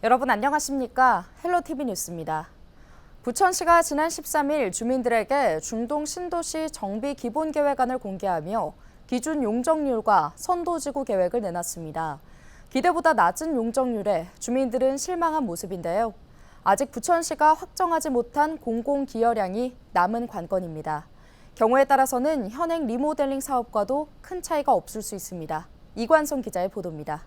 여러분 안녕하십니까? 헬로티비 뉴스입니다. 부천시가 지난 13일 주민들에게 중동 신도시 정비 기본계획안을 공개하며 기준 용적률과 선도지구 계획을 내놨습니다. 기대보다 낮은 용적률에 주민들은 실망한 모습인데요. 아직 부천시가 확정하지 못한 공공기여량이 남은 관건입니다. 경우에 따라서는 현행 리모델링 사업과도 큰 차이가 없을 수 있습니다. 이관성 기자의 보도입니다.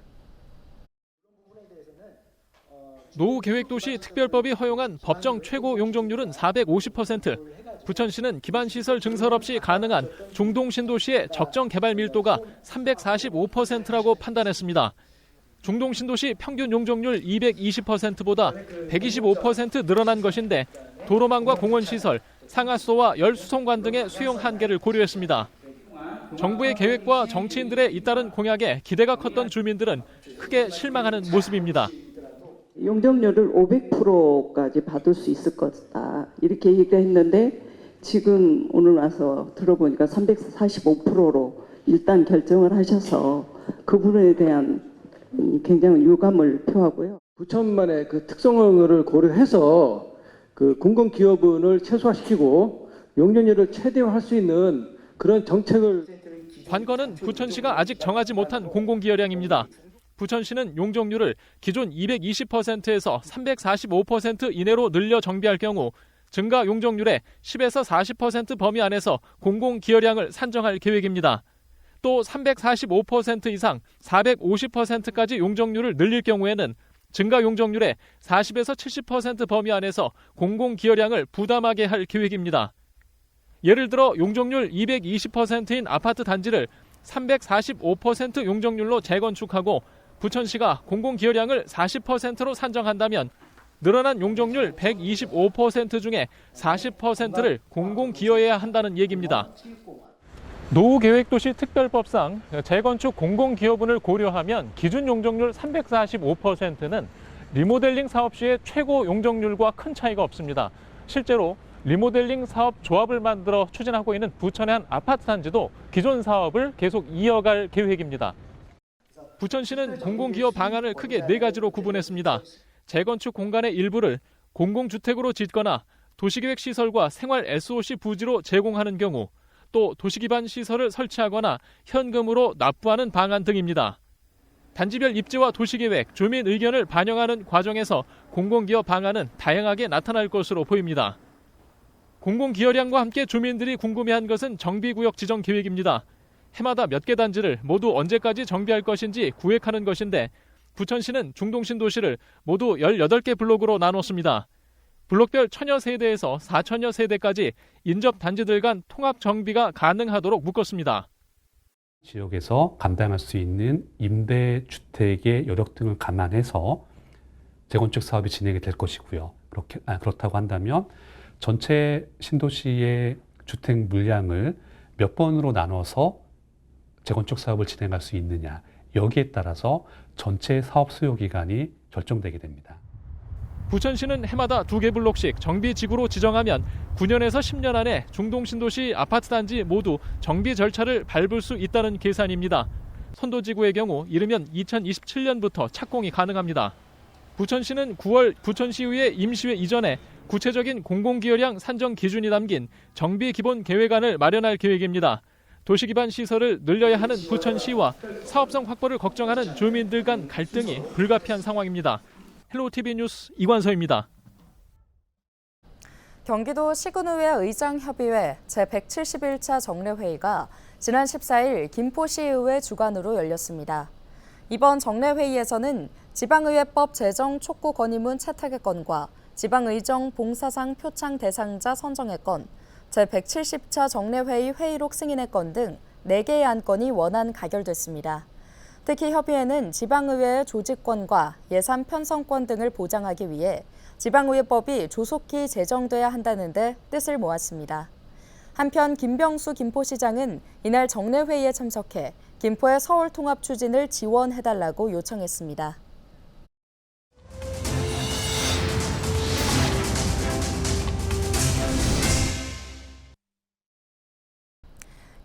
노후계획도시 특별법이 허용한 법정 최고 용적률은 450%. 부천시는 기반시설 증설 없이 가능한 중동신도시의 적정 개발 밀도가 345%라고 판단했습니다. 중동신도시 평균 용적률 220%보다 125% 늘어난 것인데 도로망과 공원시설, 상하수도와 열수송관 등의 수용 한계를 고려했습니다. 정부의 계획과 정치인들의 잇따른 공약에 기대가 컸던 주민들은 크게 실망하는 모습입니다. 용적률을 500%까지 받을 수 있을 거다 이렇게 얘기했는데 지금 오늘 와서 들어보니까 345%로 일단 결정을 하셔서 그 부분에 대한 굉장히 유감을 표하고요. 부천만의 그 특성을 고려해서 그 공공기여분을 최소화시키고 용적률을 최대화할 수 있는 그런 정책을. 관건은 부천시가 아직 정하지 못한 공공기여량입니다. 부천시는 용적률을 기존 220%에서 345% 이내로 늘려 정비할 경우 증가 용적률의 10에서 40% 범위 안에서 공공기여량을 산정할 계획입니다. 또 345% 이상 450%까지 용적률을 늘릴 경우에는 증가 용적률의 40에서 70% 범위 안에서 공공기여량을 부담하게 할 계획입니다. 예를 들어 용적률 220%인 아파트 단지를 345% 용적률로 재건축하고 부천시가 공공기여량을 40%로 산정한다면 늘어난 용적률 125% 중에 40%를 공공기여해야 한다는 얘기입니다. 노후계획도시 특별법상 재건축 공공기여분을 고려하면 기준 용적률 345%는 리모델링 사업 시의 최고 용적률과 큰 차이가 없습니다. 실제로 리모델링 사업 조합을 만들어 추진하고 있는 부천의 한 아파트 단지도 기존 사업을 계속 이어갈 계획입니다. 부천시는 공공기여 방안을 크게 4가지로 구분했습니다. 재건축 공간의 일부를 공공주택으로 짓거나 도시계획 시설과 생활 SOC 부지로 제공하는 경우, 또 도시기반 시설을 설치하거나 현금으로 납부하는 방안 등입니다. 단지별 입지와 도시계획, 주민 의견을 반영하는 과정에서 공공기여 방안은 다양하게 나타날 것으로 보입니다. 공공기여량과 함께 주민들이 궁금해한 것은 정비구역 지정 계획입니다. 해마다 몇 개 단지를 모두 언제까지 정비할 것인지 구획하는 것인데 부천시는 중동신도시를 모두 18개 블록으로 나눴습니다. 블록별 1000여 세대에서 4000여 세대까지 인접 단지들 간 통합 정비가 가능하도록 묶었습니다. 지역에서 감당할 수 있는 임대주택의 여력 등을 감안해서 재건축 사업이 진행이 될 것이고요. 그렇다고 한다면 전체 신도시의 주택 물량을 몇 번으로 나눠서 재건축 사업을 진행할 수 있느냐, 여기에 따라서 전체 사업 수요 기간이 결정되게 됩니다. 부천시는 해마다 2개 블록씩 정비지구로 지정하면 9년에서 10년 안에 중동신도시 아파트 단지 모두 정비 절차를 밟을 수 있다는 계산입니다. 선도지구의 경우 이르면 2027년부터 착공이 가능합니다. 부천시는 9월 부천시의회 임시회 이전에 구체적인 공공기여량 산정 기준이 담긴 정비기본계획안을 마련할 계획입니다. 도시기반 시설을 늘려야 하는 부천시와 사업성 확보를 걱정하는 주민들 간 갈등이 불가피한 상황입니다. 헬로티비 뉴스 이관서입니다. 경기도 시군의회 의장협의회 제171차 정례회의가 지난 14일 김포시의회 주관으로 열렸습니다. 이번 정례회의에서는 지방의회법 제정 촉구 건의문 채택의 건과 지방의정 봉사상 표창 대상자 선정의 건, 제170차 정례회의 회의록 승인의 건 등 4개의 안건이 원안 가결됐습니다. 특히 협의회는 지방의회의 조직권과 예산 편성권 등을 보장하기 위해 지방의회법이 조속히 제정돼야 한다는 데 뜻을 모았습니다. 한편 김병수 김포시장은 이날 정례회의에 참석해 김포의 서울 통합 추진을 지원해달라고 요청했습니다.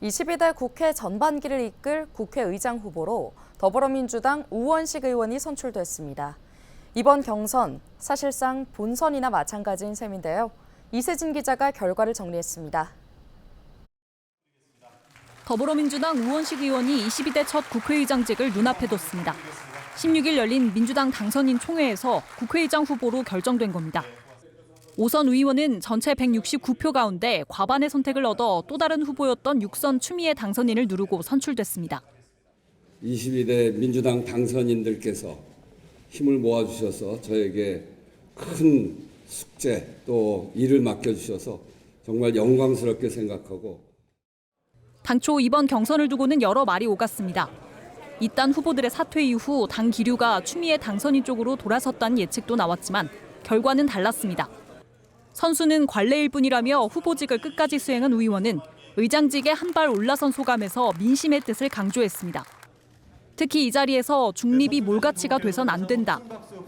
22대 국회 전반기를 이끌 국회의장 후보로 더불어민주당 우원식 의원이 선출됐습니다. 이번 경선 사실상 본선이나 마찬가지인 셈인데요. 이세진 기자가 결과를 정리했습니다. 더불어민주당 우원식 의원이 22대 첫 국회의장직을 눈앞에 뒀습니다. 16일 열린 민주당 당선인 총회에서 국회의장 후보로 결정된 겁니다. 오선 의원은 전체 169표 가운데 과반의 선택을 얻어 또 다른 후보였던 육선 추미애 당선인을 누르고 선출됐습니다. 22대 민주당 당선인들께서 힘을 모아주셔서 저에게 큰 숙제 또 일을 맡겨주셔서 정말 영광스럽게 생각하고 당초 이번 경선을 두고는 여러 말이 오갔습니다. 이딴 후보들의 사퇴 이후 당 기류가 추미애 당선인 쪽으로 돌아섰다는 예측도 나왔지만 결과는 달랐습니다. 선수는 관례일 뿐이라며 후보직을 끝까지 수행한 우 의원은 의장직에 한 발 올라선 소감에서 민심의 뜻을 강조했습니다. 특히 이 자리에서 중립이 몰가치가 돼선 안 된다.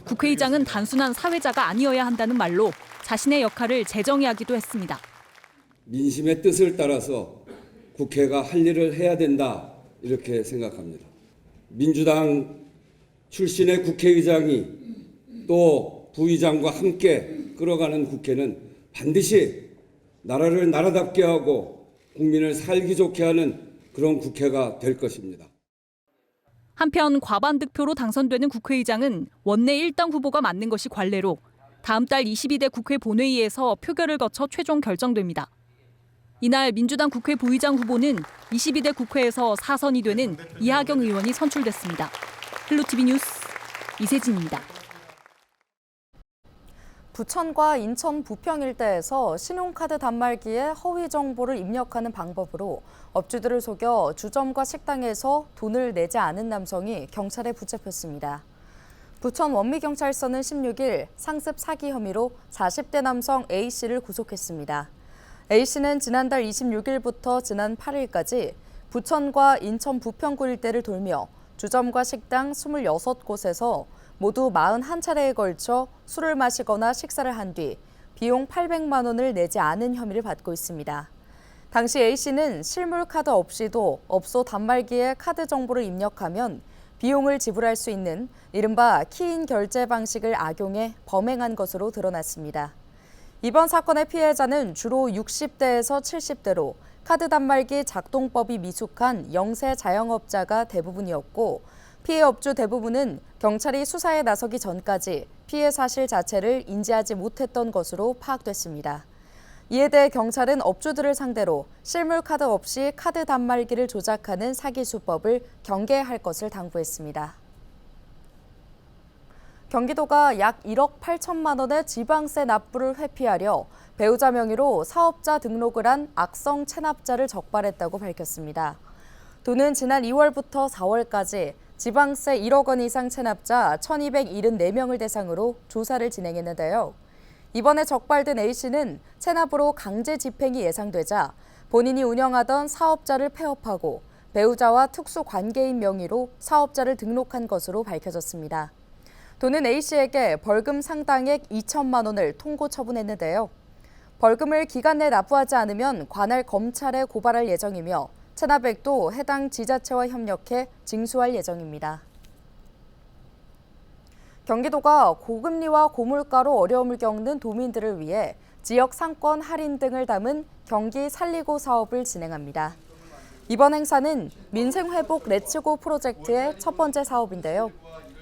국회의장은 단순한 사회자가 아니어야 한다는 말로 자신의 역할을 재정의하기도 했습니다. 민심의 뜻을 따라서 국회가 할 일을 해야 된다 이렇게 생각합니다. 민주당 출신의 국회의장이 또 부의장과 함께 끌어가는 국회는 반드시 나라를 나라답게 하고 국민을 살기 좋게 하는 그런 국회가 될 것입니다. 한편 과반 득표로 당선되는 국회의장은 원내 1당 후보가 맡는 것이 관례로 다음 달 22대 국회 본회의에서 표결을 거쳐 최종 결정됩니다. 이날 민주당 국회 부의장 후보는 22대 국회에서 4선이 되는 이하경 의원이 선출됐습니다. 헬로티비 뉴스 이세진입니다. 부천과 인천 부평 일대에서 신용카드 단말기에 허위 정보를 입력하는 방법으로 업주들을 속여 주점과 식당에서 돈을 내지 않은 남성이 경찰에 붙잡혔습니다. 부천 원미경찰서는 16일 상습 사기 혐의로 40대 남성 A씨를 구속했습니다. A씨는 지난달 26일부터 지난 8일까지 부천과 인천 부평구 일대를 돌며 주점과 식당 26곳에서 모두 41차례에 걸쳐 술을 마시거나 식사를 한 뒤 비용 800만 원을 내지 않은 혐의를 받고 있습니다. 당시 A씨는 실물 카드 없이도 업소 단말기에 카드 정보를 입력하면 비용을 지불할 수 있는 이른바 키인 결제 방식을 악용해 범행한 것으로 드러났습니다. 이번 사건의 피해자는 주로 60대에서 70대로 카드 단말기 작동법이 미숙한 영세 자영업자가 대부분이었고 피해 업주 대부분은 경찰이 수사에 나서기 전까지 피해 사실 자체를 인지하지 못했던 것으로 파악됐습니다. 이에 대해 경찰은 업주들을 상대로 실물 카드 없이 카드 단말기를 조작하는 사기 수법을 경계할 것을 당부했습니다. 경기도가 약 1억 8천만 원의 지방세 납부를 회피하려 배우자 명의로 사업자 등록을 한 악성 체납자를 적발했다고 밝혔습니다. 도는 지난 2월부터 4월까지 지방세 1억 원 이상 체납자 1,274명을 대상으로 조사를 진행했는데요. 이번에 적발된 A씨는 체납으로 강제 집행이 예상되자 본인이 운영하던 사업자를 폐업하고 배우자와 특수 관계인 명의로 사업자를 등록한 것으로 밝혀졌습니다. 도는 A씨에게 벌금 상당액 2천만 원을 통고 처분했는데요. 벌금을 기간 내 납부하지 않으면 관할 검찰에 고발할 예정이며 체납액도 해당 지자체와 협력해 징수할 예정입니다. 경기도가 고금리와 고물가로 어려움을 겪는 도민들을 위해 지역 상권 할인 등을 담은 경기 살리고 사업을 진행합니다. 이번 행사는 민생회복 레츠고 프로젝트의 첫 번째 사업인데요.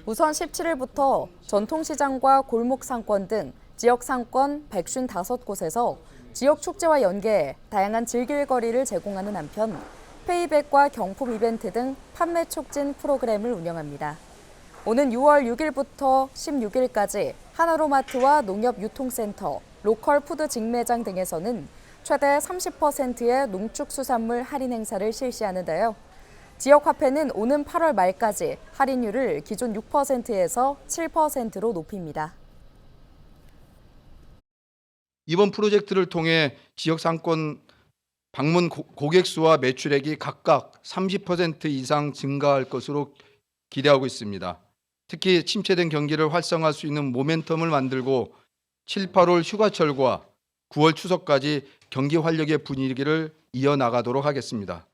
우선 17일부터 전통시장과 골목상권 등 지역 상권 155곳에서 지역 축제와 연계해 다양한 즐길 거리를 제공하는 한편 페이백과 경품 이벤트 등 판매 촉진 프로그램을 운영합니다. 오는 6월 6일부터 16일까지 하나로마트와 농협유통센터, 로컬 푸드 직매장 등에서는 최대 30%의 농축수산물 할인 행사를 실시하는데요. 지역 화폐는 오는 8월 말까지 할인율을 기존 6%에서 7%로 높입니다. 이번 프로젝트를 통해 지역 상권 방문 고객 수와 매출액이 각각 30% 이상 증가할 것으로 기대하고 있습니다. 특히 침체된 경기를 활성화할 수 있는 모멘텀을 만들고 7, 8월 휴가철과 9월 추석까지 경기 활력의 분위기를 이어나가도록 하겠습니다.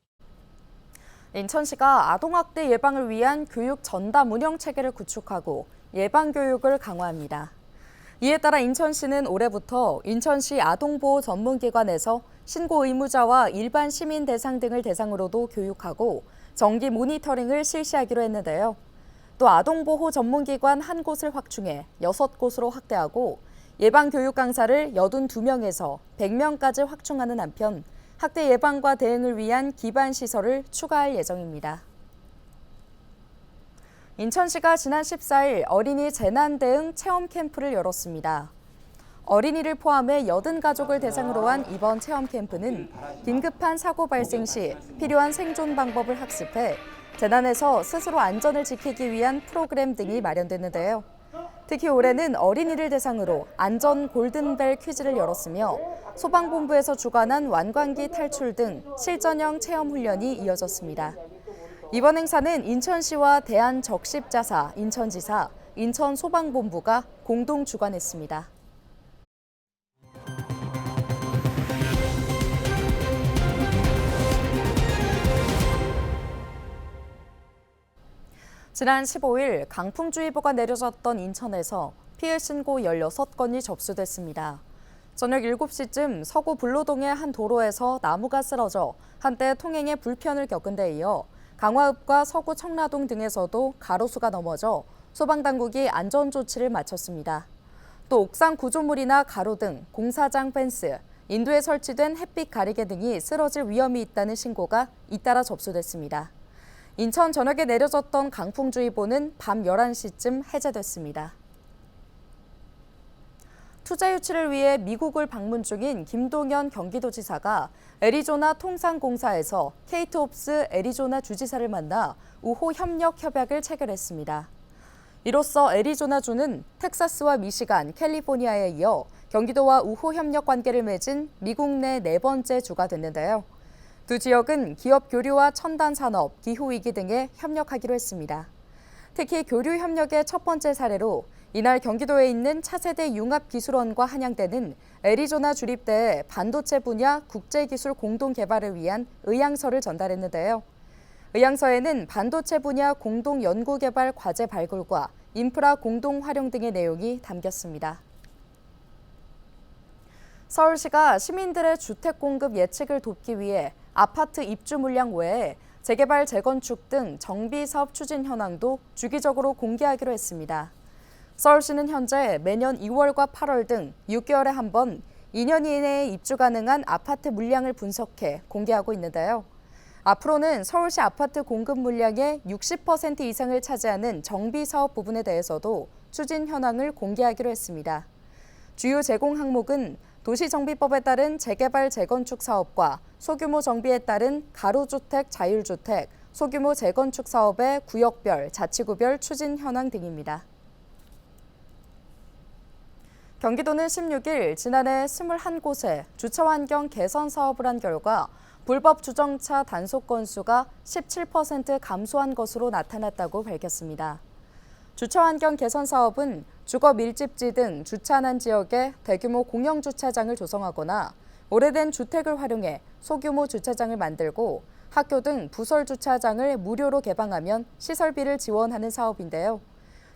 인천시가 아동학대 예방을 위한 교육 전담 운영 체계를 구축하고 예방교육을 강화합니다. 이에 따라 인천시는 올해부터 인천시 아동보호 전문기관에서 신고 의무자와 일반 시민 대상 등을 대상으로도 교육하고 정기 모니터링을 실시하기로 했는데요. 또 아동보호 전문기관 한 곳을 확충해 6곳으로 확대하고 예방교육 강사를 82명에서 100명까지 확충하는 한편 학대 예방과 대응을 위한 기반 시설을 추가할 예정입니다. 인천시가 지난 14일 어린이 재난 대응 체험 캠프를 열었습니다. 어린이를 포함해 80가족을 대상으로 한 이번 체험 캠프는 긴급한 사고 발생 시 필요한 생존 방법을 학습해 재난에서 스스로 안전을 지키기 위한 프로그램 등이 마련됐는데요. 특히 올해는 어린이를 대상으로 안전 골든벨 퀴즈를 열었으며 소방본부에서 주관한 완광기 탈출 등 실전형 체험 훈련이 이어졌습니다. 이번 행사는 인천시와 대한적십자사, 인천지사, 인천소방본부가 공동 주관했습니다. 지난 15일 강풍주의보가 내려졌던 인천에서 피해 신고 16건이 접수됐습니다. 저녁 7시쯤 서구 불로동의 한 도로에서 나무가 쓰러져 한때 통행에 불편을 겪은 데 이어 강화읍과 서구 청라동 등에서도 가로수가 넘어져 소방당국이 안전조치를 마쳤습니다. 또 옥상 구조물이나 가로 등 공사장 펜스, 인도에 설치된 햇빛 가리개 등이 쓰러질 위험이 있다는 신고가 잇따라 접수됐습니다. 인천 전역에 내려졌던 강풍주의보는 밤 11시쯤 해제됐습니다. 투자 유치를 위해 미국을 방문 중인 김동연 경기도지사가 애리조나 통상공사에서 케이트옵스 애리조나 주지사를 만나 우호 협력 협약을 체결했습니다. 이로써 애리조나주는 텍사스와 미시간, 캘리포니아에 이어 경기도와 우호 협력 관계를 맺은 미국 내 4번째 주가 됐는데요. 두 지역은 기업 교류와 첨단 산업, 기후위기 등에 협력하기로 했습니다. 특히 교류 협력의 첫 번째 사례로 이날 경기도에 있는 차세대 융합기술원과 한양대는 애리조나 주립대에 반도체 분야 국제기술 공동 개발을 위한 의향서를 전달했는데요. 의향서에는 반도체 분야 공동 연구 개발 과제 발굴과 인프라 공동 활용 등의 내용이 담겼습니다. 서울시가 시민들의 주택 공급 예측을 돕기 위해 아파트 입주 물량 외에 재개발, 재건축 등 정비 사업 추진 현황도 주기적으로 공개하기로 했습니다. 서울시는 현재 매년 2월과 8월 등 6개월에 한 번 2년 이내에 입주 가능한 아파트 물량을 분석해 공개하고 있는데요. 앞으로는 서울시 아파트 공급 물량의 60% 이상을 차지하는 정비 사업 부분에 대해서도 추진 현황을 공개하기로 했습니다. 주요 제공 항목은 도시정비법에 따른 재개발, 재건축 사업과 소규모 정비에 따른 가로주택, 자율주택, 소규모 재건축 사업의 구역별, 자치구별 추진 현황 등입니다. 경기도는 16일 지난해 21곳에 주차 환경 개선 사업을 한 결과 불법 주정차 단속 건수가 17% 감소한 것으로 나타났다고 밝혔습니다. 주차 환경 개선 사업은 주거 밀집지 등 주차난 지역에 대규모 공영 주차장을 조성하거나 오래된 주택을 활용해 소규모 주차장을 만들고 학교 등 부설 주차장을 무료로 개방하면 시설비를 지원하는 사업인데요.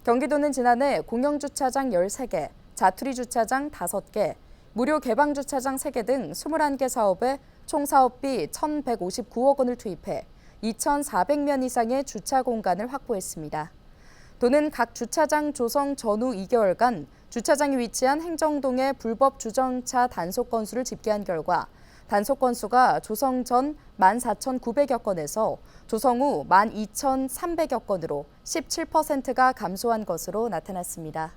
경기도는 지난해 공영 주차장 13개, 자투리 주차장 5개, 무료 개방 주차장 3개 등 21개 사업에 총 사업비 1,159억 원을 투입해 2,400면 이상의 주차 공간을 확보했습니다. 도는 각 주차장 조성 전후 2개월간 주차장이 위치한 행정동의 불법 주정차 단속 건수를 집계한 결과 단속 건수가 조성 전 14,900여 건에서 조성 후 12,300여 건으로 17%가 감소한 것으로 나타났습니다.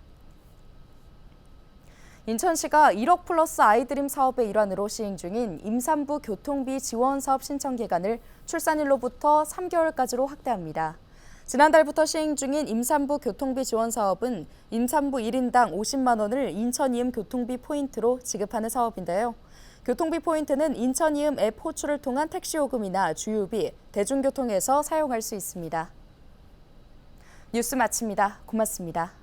인천시가 1억 플러스 아이드림 사업의 일환으로 시행 중인 임산부 교통비 지원 사업 신청 기간을 출산일로부터 3개월까지로 확대합니다. 지난달부터 시행 중인 임산부 교통비 지원 사업은 임산부 1인당 50만 원을 인천이음 교통비 포인트로 지급하는 사업인데요. 교통비 포인트는 인천이음 앱 호출을 통한 택시 요금이나 주유비, 대중교통에서 사용할 수 있습니다. 뉴스 마칩니다. 고맙습니다.